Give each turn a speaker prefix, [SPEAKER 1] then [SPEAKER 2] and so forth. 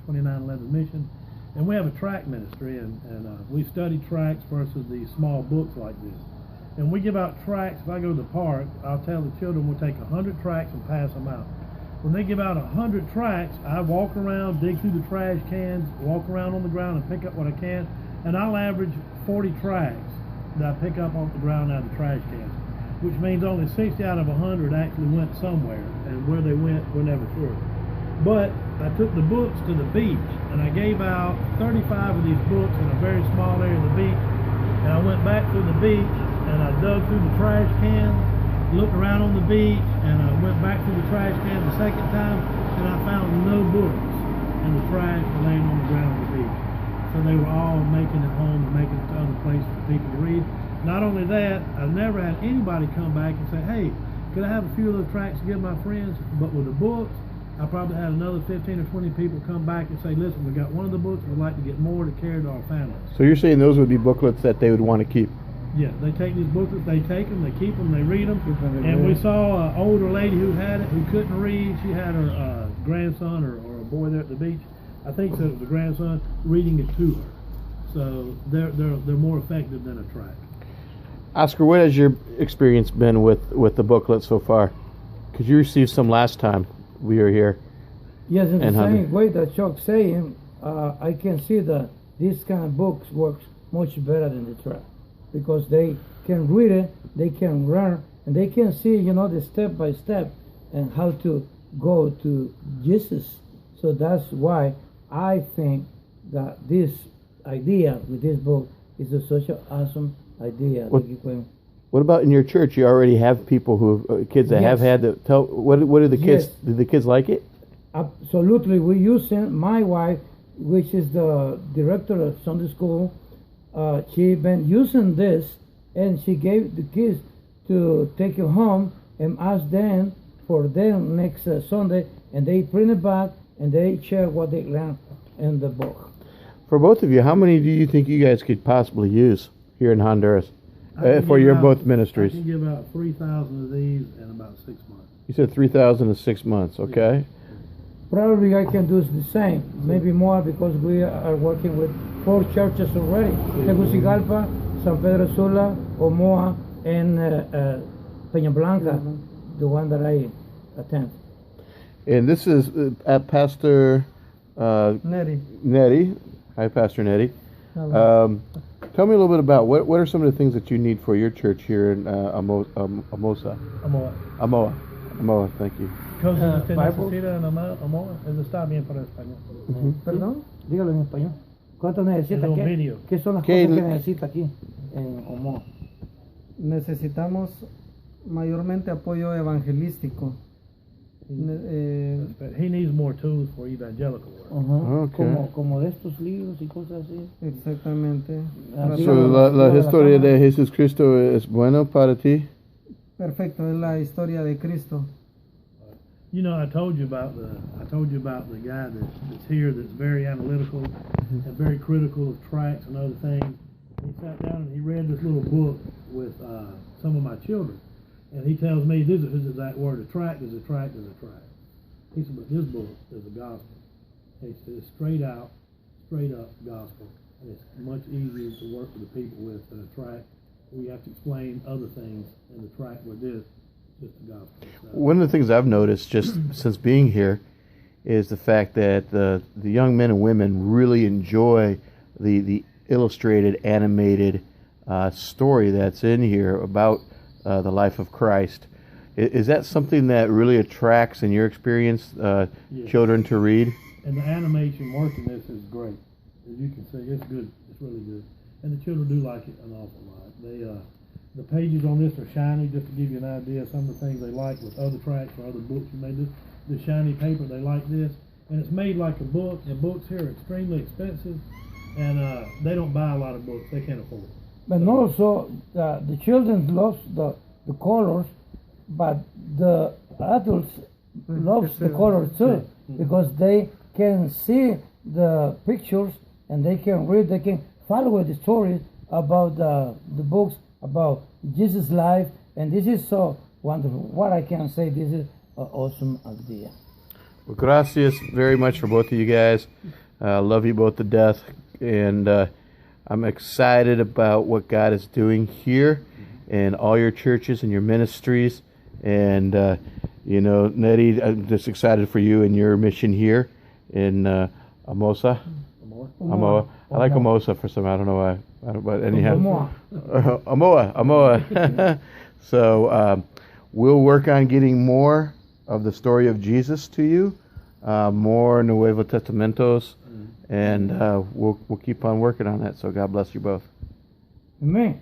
[SPEAKER 1] 2911 Mission, and we have a tract ministry, and we study tracts versus these small books like this. And we give out tracts. If I go to the park, I'll tell the children we'll take 100 tracts and pass them out. When they give out 100 tracts, I walk around, dig through the trash cans, walk around on the ground and pick up what I can, and I'll average 40 tracts that I pick up off the ground out of the trash cans, which means only 60 out of 100 actually went somewhere, and where they went, we're never sure. But I took the books to the beach, and I gave out 35 of these books in a very small area of the beach, and I went back to the beach, and I dug through the trash cans, looked around on the beach, and I went back to the trash can the second time, and I found no books, and the trash were laying on the ground on the beach. So they were all making it home and making it to other places for people to read. Not only that, I've never had anybody come back and say, hey, could I have a few of those tracts to give my friends? But with the books, I probably had another 15 or 20 people come back and say, listen, we got one of the books, we'd like to get more to carry to our families.
[SPEAKER 2] So you're saying those would be booklets that they would want to keep?
[SPEAKER 1] Yeah, they take these booklets, they take them, they keep them, they read them. And we saw an older lady who had it, who couldn't read. She had her grandson or a boy there at the beach, I think so, it was a grandson, reading it to her. So they're more effective than a tract.
[SPEAKER 2] Oscar, what has your experience been with the booklet so far? Because you received some last time we were here.
[SPEAKER 3] Yes, in the same way that Chuck's saying, I can see that this kind of books works much better than the tract, because they can read it, they can learn, and they can see, you know, the step by step and how to go to Jesus. So that's why I think that this idea with this book is such an awesome idea.
[SPEAKER 2] What about in your church? You already have people who kids that have had the tell. What do the kids?
[SPEAKER 3] Yes.
[SPEAKER 2] Do the kids like it?
[SPEAKER 3] Absolutely. We use it. My wife, which is the director of Sunday school, she been using this, and she gave the kids to take it home and ask them for them next Sunday, and they print it back and they share what they learned in the book.
[SPEAKER 2] For both of you, how many do you think you guys could possibly use here in Honduras for your both ministries?
[SPEAKER 1] I can give out 3,000 of these in about 6 months.
[SPEAKER 2] You said 3,000 in 6 months, okay?
[SPEAKER 3] Probably I can do the same, maybe more, because we are working with 4 churches already: Tegucigalpa, San Pedro Sula, Omoa, and Peña Blanca, the one that I attend.
[SPEAKER 2] And this is at Pastor Nettie. Hi, Pastor Nettie. Tell me a little bit about what are some of the things that you need for your church here in Amoa. Thank you.
[SPEAKER 3] Perdón, dígalo en español. ¿Cuánto necesita? ¿Qué son las cosas que necesita aquí en Omoa?
[SPEAKER 4] Necesitamos mayormente apoyo evangelístico.
[SPEAKER 1] He needs more tools for evangelical work.
[SPEAKER 2] Okay.
[SPEAKER 3] Como de estos libros y cosas así.
[SPEAKER 4] Exactamente.
[SPEAKER 2] La historia de Jesucristo es buena para ti.
[SPEAKER 4] Perfecto, es la historia de Cristo.
[SPEAKER 1] You know, I told you about the guy that's here that's very analytical and very critical of tracts and other things. He sat down and he read this little book with some of my children. And he tells me, this is his exact word, a tract is a tract is a tract. He said, but this book is the gospel. He said, it's straight up gospel. And it's much easier to work with the people with than a tract. We have to explain other things in the tract with this, just the gospel. So,
[SPEAKER 2] one of the things I've noticed just since being here is the fact that the young men and women really enjoy the illustrated, animated story that's in here about the life of Christ. Is that something that really attracts, in your experience, children to read?
[SPEAKER 1] And the animation work in this is great. As you can see, it's good. It's really good. And the children do like it an awful lot. The pages on this are shiny, just to give you an idea of some of the things they like with other tracts or other books. You made this shiny paper, they like this. And it's made like a book, and books here are extremely expensive. And they don't buy a lot of books. They can't afford it.
[SPEAKER 3] But also, the children love the colors, but the adults love the colors too, because they can see the pictures and they can read, they can follow the stories about the books about Jesus' life, and this is so wonderful. What I can say, this is an awesome idea.
[SPEAKER 2] Well, gracias very much for both of you guys. Love you both to death, and I'm excited about what God is doing here in all your churches and your ministries. And Nettie, I'm just excited for you and your mission here in Amosa. Amoa. I like Amosa for some. I don't know why. But anyhow, Amoa. So we'll work on getting more of the story of Jesus to you, more Nuevo Testamentos, and we'll keep on working on that. So God bless you both.
[SPEAKER 3] Amen.